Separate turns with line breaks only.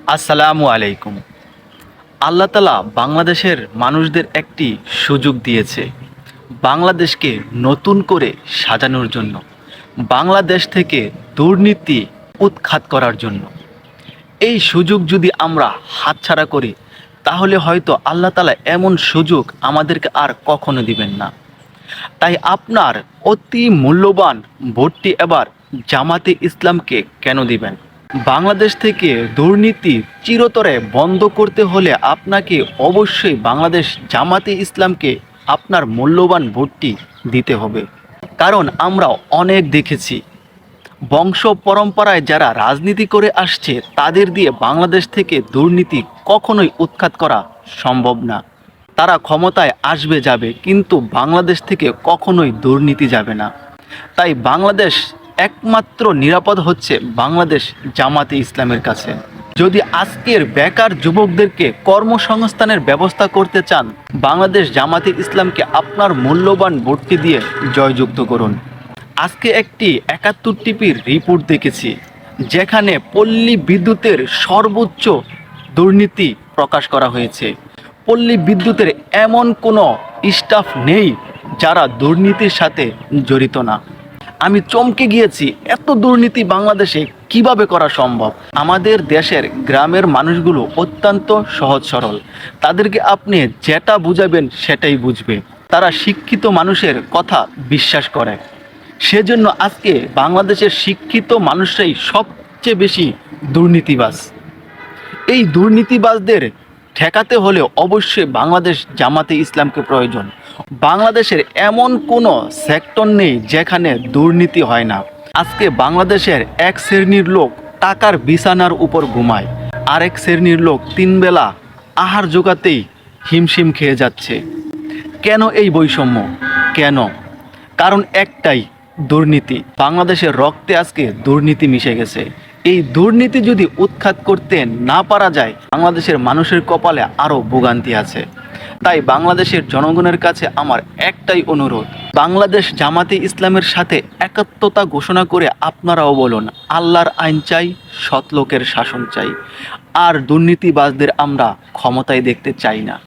আসসালামু আলাইকুম। আল্লাহ তাআলা বাংলাদেশের মানুষদের একটি সুযোগ দিয়েছে বাংলাদেশকে নতুন করে সাজানোর জন্য, বাংলাদেশ থেকে দুর্নীতি উৎখাত করার জন্য। এই সুযোগ যদি আমরা হাতছাড়া করি তাহলে হয়তো আল্লাহ তাআলা এমন সুযোগ আমাদেরকে আর কখনো দিবেন না। তাই আপনার অতি মূল্যবান ভোটটি এবার জামাতে ইসলামকে কেন দিবেন? বাংলাদেশ থেকে দুর্নীতি চিরতরে বন্ধ করতে হলে আপনাকে অবশ্যই বাংলাদেশ জামাতে ইসলামকে আপনার মূল্যবান ভোটটি দিতে হবে। কারণ আমরা অনেক দেখেছি, বংশ পরম্পরায় যারা রাজনীতি করে আসছে তাদের দিয়ে বাংলাদেশ থেকে দুর্নীতি কখনোই উৎখাত করা সম্ভব না। তারা ক্ষমতায় আসবে যাবে, কিন্তু বাংলাদেশ থেকে কখনোই দুর্নীতি যাবে না। তাই বাংলাদেশ একমাত্র নিরাপদ হচ্ছে বাংলাদেশ জামাতে ইসলামের কাছে। যদি আজকের বেকার যুবকদেরকে কর্মসংস্থানের ব্যবস্থা করতে চান, বাংলাদেশ জামাতে ইসলামকে আপনার মূল্যবান ভোটটি দিয়ে জয়যুক্ত করুন। আজকে একটি ৭১ টিভির রিপোর্ট দেখেছি, যেখানে পল্লী বিদ্যুতের সর্বোচ্চ দুর্নীতি প্রকাশ করা হয়েছে। পল্লী বিদ্যুতের এমন কোনো স্টাফ নেই যারা দুর্নীতির সাথে জড়িত না। আমি চমকে গিয়েছি, এত দুর্নীতি বাংলাদেশে কিভাবে করা সম্ভব? আমাদের দেশের গ্রামের মানুষগুলো অত্যন্ত সহজ সরল, তাদেরকে আপনি যেটা বুঝাবেন সেটাই বুঝবে। তারা শিক্ষিত মানুষের কথা বিশ্বাস করে। সেজন্য আজকে বাংলাদেশের শিক্ষিত মানুষরাই সবচেয়ে বেশি দুর্নীতিবাজ। এই দুর্নীতিবাজদের ঠেকাতে হলে অবশ্যই বাংলাদেশ জামাতে ইসলামকে প্রয়োজন। বাংলাদেশের এমন কোনো সেক্টর নেই যেখানে দুর্নীতি হয় না। আজকে বাংলাদেশের এক শ্রেণীর লোক টাকার বিছানার উপর ঘুমায়, আরেক শ্রেণীর লোক ৩ বেলা আহার জোগাতেই হিমশিম খেয়ে যাচ্ছে। কেন এই বৈষম্য? কেন? কারণ একটাই, দুর্নীতি। বাংলাদেশের রক্তে আজকে দুর্নীতি মিশে গেছে। এই দুর্নীতি যদি উৎখাত করতে না পারা যায়, বাংলাদেশের মানুষের কপালে আরও ভোগান্তি আছে। তাই বাংলাদেশের জনগণের কাছে আমার একটাই অনুরোধ, বাংলাদেশ জামাতে ইসলামের সাথে একাত্মতা ঘোষণা করে আপনারাও বলুন, আল্লাহর আইন চাই, সৎ লোকের শাসন চাই, আর দুর্নীতিবাজদের আমরা ক্ষমতায় দেখতে চাই না।